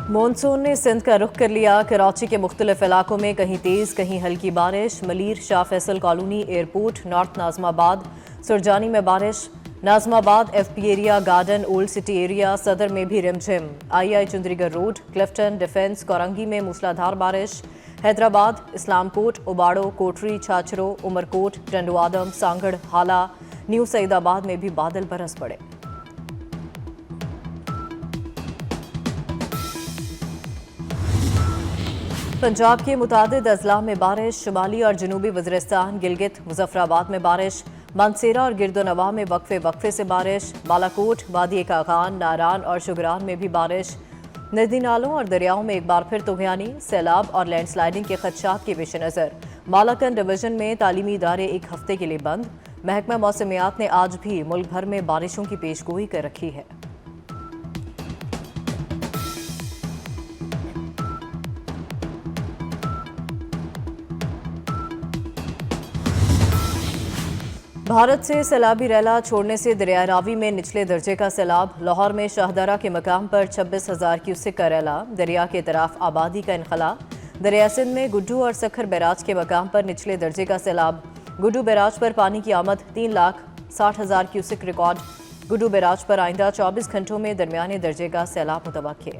Monsoon ने सिंध का रुख कर लिया। कराची के मुख्तलिफ इलाकों में कहीं तेज़ कहीं हल्की बारिश। Malir, Shah Faisal colony, airport, north Nazimabad, Surjani में बारिश। Nazimabad, FP area, garden, old city area, Saddar में भी रिमझिम। II Chundrigar road, Clifton, defence, Korangi में मूसलाधार बारिश। हैदराबाद, इस्लामकोट, उबाड़ो, कोटरी, छाछरो, उमरकोट, टंडो आदम, सांगड़, हाला, न्यू सईदाबाद में भी बादल बरस पड़े। पंजाब के मुतादिद अजला में बारिश। शुमाली और जनूबी वज़ीरिस्तान, गिलगित, मुजफ्फराबाद में बारिश। मानसेरा और गिरदोनवा में वक्फे वक्फे से बारिश। बालाकोट, वादी कागान, नारान और शुगरान में भी बारिश। नदी नालों और दरियाओं में एक बार फिर तुगयानी, सैलाब और लैंडस्लाइडिंग के खदशात के पेश नज़र मालाकन डिवीजन में तालीमी इदारे एक हफ्ते के लिए बंद। महकमा मौसमियात ने आज भी मुल्क भर में बारिशों की पेशगोई कर रखी है। भारत से सैलाबी रैला छोड़ने से दरिया रावी में निचले दर्जे का सैलाब। लाहौर में शाहदरा के मकाम पर 26,000 क्यूसेक का रैला। दरिया के तरफ आबादी का इनखला। दरिया सिंध में गुड्डू और सखर बैराज के मकाम पर निचले दर्जे का सैलाब। गुड्डू बैराज पर पानी की आमद 3,60,000 क्यूसेक रिकॉर्ड। गुड्डू बैराज पर आइंदा 24 घंटों में दरमियाने दर्जे का सैलाब मुतवक्के।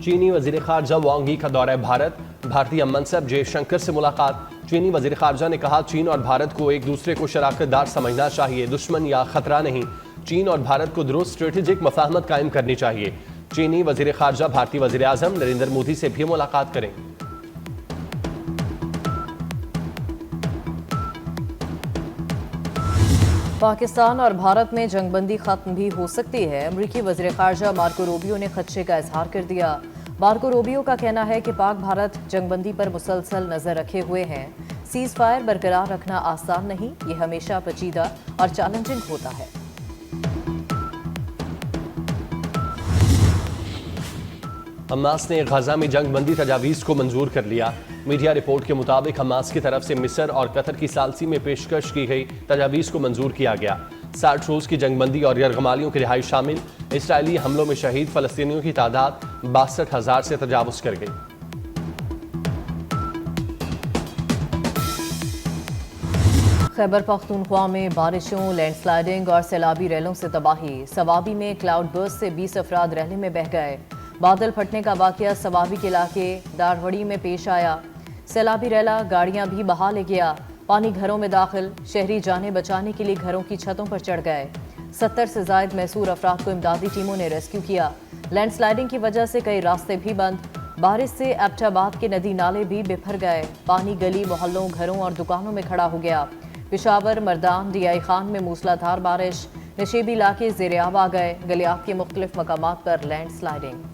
चीनी वजीर खारजा वांग यी का दौरा भारत। भारतीय मनसब जयशंकर से मुलाकात। चीनी वजीर खारजा ने कहा, चीन और भारत को एक दूसरे को शराकतदार समझना चाहिए, दुश्मन या खतरा नहीं। चीन और भारत को दुरुस्त स्ट्रेटेजिक मफाहमत कायम करनी चाहिए। चीनी वजीर खारजा भारतीय वजीर आजम नरेंद्र मोदी से भी मुलाकात करें। पाकिस्तान और भारत में जंगबंदी खत्म भी हो सकती है। अमरीकी वज़ीर ख़ारजा मार्को रूबियो ने खदशे का इजहार कर दिया। मार्को रूबियो का कहना है कि पाक भारत जंगबंदी पर मुसलसल नज़र रखे हुए हैं। सीज़ फायर बरकरार रखना आसान नहीं, ये हमेशा पेचीदा और चैलेंजिंग होता है। हमास ने गजा में जंगबंदी तजावीज़ को मंजूर कर लिया। मीडिया रिपोर्ट के मुताबिक हमास की तरफ से मिस्र और कतर की सालसी में पेशकश की गई तजावीज़ को मंजूर किया गया। 60 रोज़ की जंगबंदी और यरगमालियों की रिहाई शामिल। इसराइली हमलों में शहीद फ़लस्तीनियों की तादाद 62,000 से तजावुज़ कर गई। खैबर पख्तूनख्वा में बारिशों, लैंडस्लाइडिंग और सैलाबी रैलों से तबाही। सवाबी में क्लाउड बर्स्ट से 20 अफराद रैली में बह गए। बादल फटने का वाकया सवाबी के इलाके दारवड़ी में पेश आया। सैलाबी रैला गाड़ियां भी बहा ले गया। पानी घरों में दाखिल। शहरी जानें बचाने के लिए घरों की छतों पर चढ़ गए। 70 से जायद मैसूर अफराद को इमदादी टीमों ने रेस्क्यू किया। लैंडस्लाइडिंग की वजह से कई रास्ते भी बंद। बारिश से एबटाबाद के नदी नाले भी बिफर गए। पानी गली, मोहल्लों, घरों और दुकानों में खड़ा हो गया। पेशावर, मर्दान, DI खान में मूसलाधार बारिश। नशेबी इलाके ज़ेर-ए-आब आ गए। गलियात के मुख्तलिफ मकामात पर लैंडस्लाइडिंग।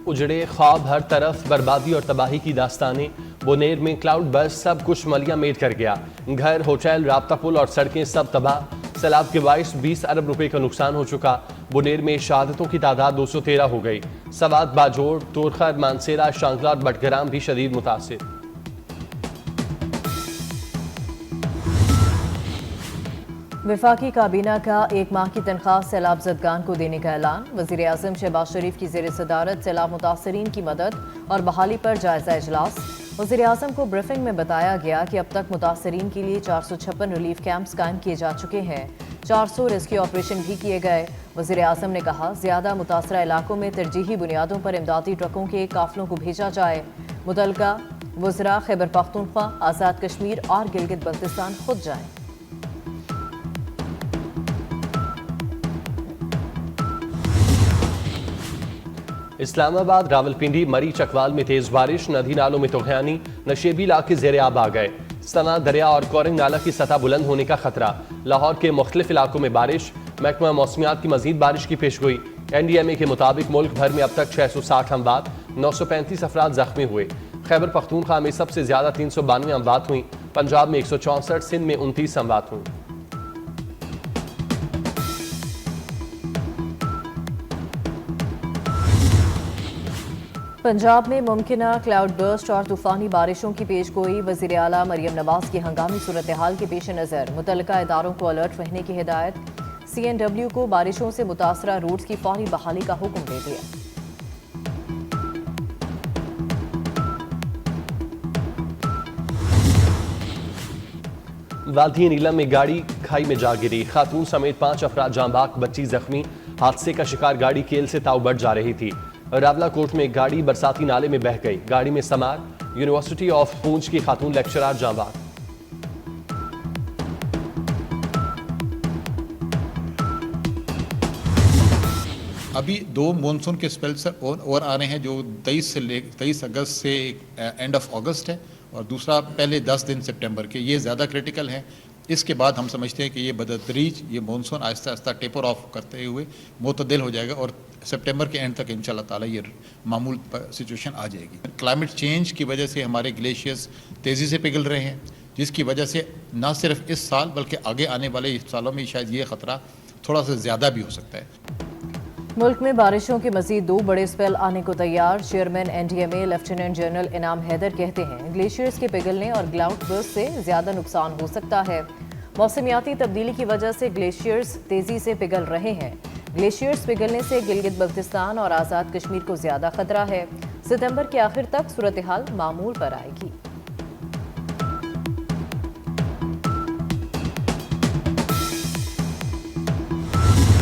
उजड़े ख्वाब, हर तरफ बर्बादी और तबाही की दास्तानें। बुनेर में क्लाउड बर्स्ट सब कुछ मलिया मेट कर गया। घर, होटल, राब्ता पुल और सड़कें सब तबाह। सैलाब के बाइस 20 अरब रुपए का नुकसान हो चुका। बुनेर में शहादतों की तादाद 213 हो गई। सवात, बाजोड़, तोरखर, मानसेरा, शांगला और बटग्राम भी शदीद मुतासिर। वफाकी काबीना का 1 माह की तनख्वाह सैलाब ज़दगान को देने का ऐलान। वज़ीर आज़म शहबाज शरीफ की ज़ेर सदारत सैलाब मुतासरीन की मदद और बहाली पर जायज़ा इजलास। वज़ीर आज़म को ब्रीफिंग में बताया गया कि अब तक मुतासरीन के लिए 456 रिलीफ कैंप्स कायम किए जा चुके हैं। 400 रेस्क्यू ऑपरेशन भी किए गए। वज़ीर आज़म ने कहा, ज़्यादा मुतासरा इलाकों में तरजीही बुनियादों पर इमदादी ट्रकों के काफिलों को भेजा जाए। मुतलका वज़रा खैबर पख्तूनख्वा, आज़ाद कश्मीर और गिलगित बल्तिस्तान खुद जाएँ। इस्लामाबाद, रावलपिंडी, मरी, चकवाल में तेज बारिश। नदी नालों में तुगयानी। नशेबी इलाके ज़ेर-ए-आब आ गए। सना दरिया और कोरंग नाला की सतह बुलंद होने का खतरा। लाहौर के मुख्तलिफ इलाकों में बारिश। महकमा मौसमियात की मजीद बारिश की पेशगोई। NDMA के मुताबिक मुल्क भर में अब तक 660 अमवात, 935 अफराद जख्मी हुए। खैबर पख्तूनख्वा में सबसे ज्यादा 392 अमवात हुई। पंजाब में 164, सिंध में 29 अमवात हुई। पंजाब में मुमकिना क्लाउड बर्स्ट और तूफानी बारिशों की पेशगोई। वज़ीर आला मरियम नवाज की हंगामी सूरत हाल के पेश नज़र मुतल्लिका इदारों को अलर्ट रहने की हिदायत। CNW को बारिशों से मुतासरा रूट्स की फौरी बहाली का हुक्म दे दिया। वादी नीलम में गाड़ी खाई में जा गिरी, खातून समेत 5 अफराद जाँ बाक, बच्ची जख्मी। हादसे का शिकार गाड़ी केल से ताउबट जा रही थी। रावलाकोट में गाड़ी बरसाती नाले में बह गई, गाड़ी में समार यूनिवर्सिटी ऑफ पूंछ की खातून लेक्चरर जाँ बाक। अभी 2 मॉनसून के स्पेल्स और आ रहे हैं, जो 23 अगस्त से एंड ऑफ अगस्त है, और दूसरा पहले 10 दिन सितंबर के। ये ज़्यादा क्रिटिकल है। इसके बाद हम समझते हैं कि ये बदतरीज ये monsoon Aahista Aahista taper of करते हुए मुतदिल हो जाएगा और सितंबर के एंड तक इंशाल्लाह ताला ये मामूल सिचुएशन आ जाएगी। क्लाइमेट चेंज की वजह से हमारे ग्लेशियर्स तेज़ी से पिघल रहे हैं, जिसकी वजह से न सिर्फ इस साल बल्कि आगे आने वाले सालों में शायद ये ख़तरा थोड़ा सा ज़्यादा भी हो सकता है। मुल्क में बारिशों के मजीद 2 बड़े स्पेल आने को तैयार। चेयरमैन NDMA लेफ्टिनेंट जनरल इनाम हैदर कहते हैं ग्लेशियर्स के पिघलने और क्लाउड बर्स्ट से ज़्यादा नुकसान हो सकता है। मौसमियाती तब्दीली की वजह से ग्लेशियर्स तेज़ी से पिघल रहे हैं। ग्लेशियर्स पिघलने से गिलगित बल्तिस्तान और आज़ाद कश्मीर को ज़्यादा खतरा है। सितंबर के आखिर तक सूरत हाल मामूल पर आएगी।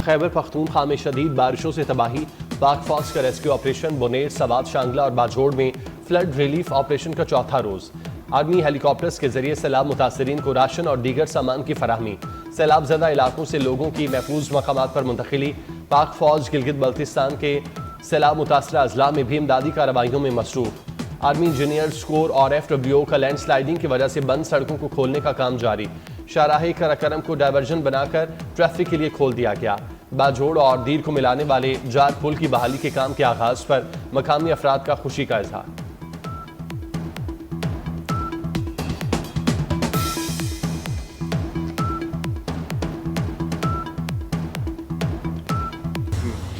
खैबर पख्तूनख्वा में शदीद बारिशों से तबाही, पाक फौज का रेस्क्यू ऑपरेशन। बुनेर, सवात, शांगला और बाजोड़ में फ्लड रिलीफ ऑपरेशन का चौथा रोज। आर्मी हेलीकॉप्टर्स के जरिए सैलाब मुतासरीन को राशन और दीगर सामान की फराहमी। सैलाब ज़दा इलाकों से लोगों की महफूज मकामात पर मुंतकिली। पाक फौज गिलगित बल्तिस्तान के सैलाब मुतासरा अजला में भी इमदादी कार्रवाइयों में मसरूफ। आर्मी इंजीनियर्स कोर और FWO का लैंड स्लाइडिंग की वजह से बंद सड़कों को खोलने का काम जारी। शाहराह कराकरम को डायवर्जन बनाकर ट्रैफिक के लिए खोल दिया गया। बाजोड़ और दीर को मिलाने वाले जार पुल की बहाली के काम के आगाज पर मकामी अफराद का खुशी का इजहार।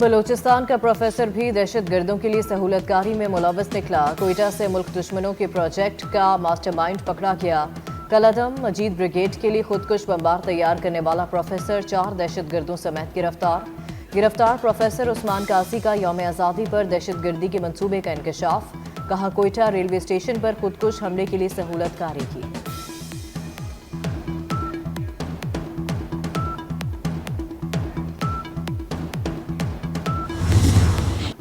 बलूचिस्तान का प्रोफेसर भी दहशत गर्दों के लिए सहूलतकारी में मुलव्वस निकला। कोयटा से मुल्क दुश्मनों के प्रोजेक्ट का मास्टरमाइंड पकड़ा गया। कलादम मजीद ब्रिगेड के लिए खुदकुश बम्बार तैयार करने वाला प्रोफेसर 4 दहशत गर्दों समेत गिरफ्तार प्रोफेसर उस्मान कासी का यौम आज़ादी पर दहशत गर्दी के मंसूबे का इंकशाफ। कहा कोयटा रेलवे स्टेशन पर खुदकुश हमले के लिए सहूलतकारी की।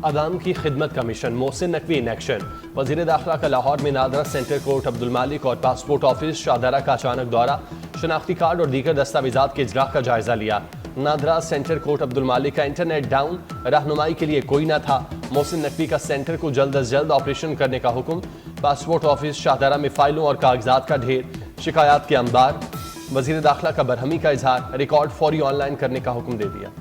अवाम की खिदमत का mission, Mohsin Naqvi in action. वज़ीर दाखिला का लाहौर में नादरा सेंटर कोर्ट अब्दुल मालिक और पासपोर्ट ऑफिस शाहदरा का अचानक दौरा। शनाख्ती कार्ड और दीगर दस्तावेजात के इजरा का जायजा लिया। नादरा सेंटर कोर्ट अब्दुल मालिक का इंटरनेट डाउन, रहनुमाई के लिए कोई न था। मोहसिन नकवी का सेंटर को जल्द अज जल्द ऑपरेशन करने का हुक्म। पासपोर्ट ऑफिस शाहदरा में फाइलों और कागजात का ढेर, शिकायत के अंबार। वज़ीर दाखिला का बरहमी का इजहार, रिकॉर्ड फौरी ऑनलाइन करने का हुक्म दे दिया।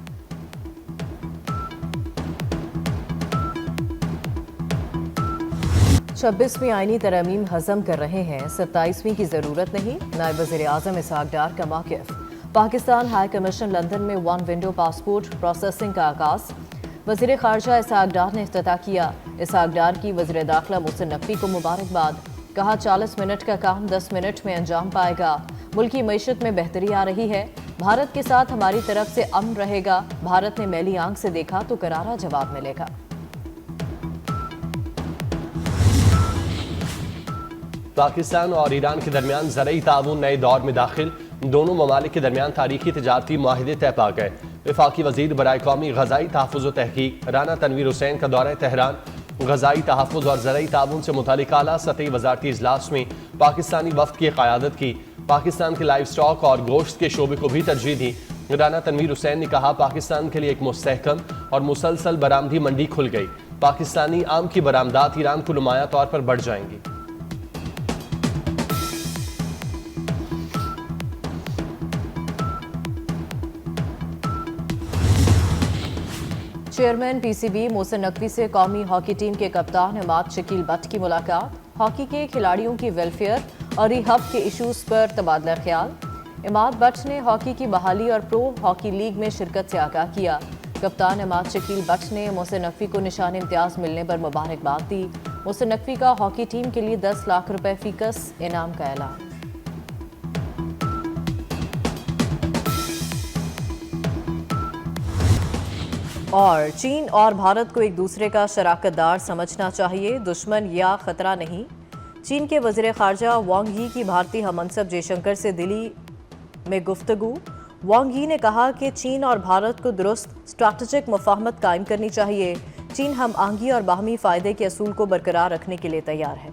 छब्बीसवीं आईनी तरमीम हजम कर रहे हैं, 27वीं की जरूरत नहीं। नायब वज़ीर आज़म इसहाक डार का मौक़िफ़। पाकिस्तान हाई कमीशन लंदन में 1 विंडो पासपोर्ट प्रोसेसिंग का आगाज़। वज़ीर ख़ारजा इसहाक डार ने इफ्तिताह किया। इसहाक डार की वज़ीर दाखिला मोहसिन नकवी को मुबारकबाद। कहा 40 मिनट का काम 10 मिनट में अंजाम पाएगा। मुल्क की मईशत में बेहतरी आ रही है। भारत के साथ हमारी तरफ से अमन रहेगा। भारत ने मैली आंख से देखा तो करारा जवाब मिलेगा। पाकिस्तान और ईरान के दरमियान ज़रई ताउन नए दौर में दाखिल। दोनों ममालिक के दरमियान तारीखी तिजारती मुआहिदे तय पा गए। वफाकी वज़ीर बराए कौमी ग़ज़ाई तहफ़्फ़ुज़ व तहक़ीक़ राना तनवीर हुसैन का दौरा तेहरान। ग़ज़ाई तहफ़्फ़ुज़ और ज़रई ताउन से मुतालिक आला सतही वज़ारती इजलास में पाकिस्तानी वफ़द की क़यादत की। पाकिस्तान के लाइव स्टॉक और गोश्त के शोबे को भी तरजीह दी। राना तनवीर हुसैन ने कहा पाकिस्तान के लिए एक मुस्तहकम और मुसलसल बरामदी मंडी खुल गई। पाकिस्तानी आम की बरामदात ईरान को नुमाया तौर पर बढ़ जाएंगी। चेयरमैन PCB मोहसिन नकवी से कौमी हॉकी टीम के कप्तान इमाद शकील बट की मुलाकात। हॉकी के खिलाड़ियों की वेलफेयर और रिहब के इशूज़ पर तबादला ख्याल। इमाद बट ने हॉकी की बहाली और प्रो हॉकी लीग में शिरकत से आगाह किया। कप्तान अहमद शकील बट ने मोहसिन नकवी को निशान इम्तियाज मिलने पर मुबारकबाद दी। मोहसिन नकवी का हॉकी टीम के लिए 10 लाख रुपए फीकस इनाम का ऐलान। और चीन और भारत को एक दूसरे का शराकतदार समझना चाहिए, दुश्मन या खतरा नहीं। चीन के वज़ीर ख़ारजा वांग यी की भारतीय हममनसब जयशंकर से दिल्ली में गुफ्तगू। वांग यी ने कहा कि चीन और भारत को दुरुस्त स्ट्रैटेजिक मुफाहमत कायम करनी चाहिए। चीन हम आहंगी और बाहमी फ़ायदे के असूल को बरकरार रखने के लिए तैयार है।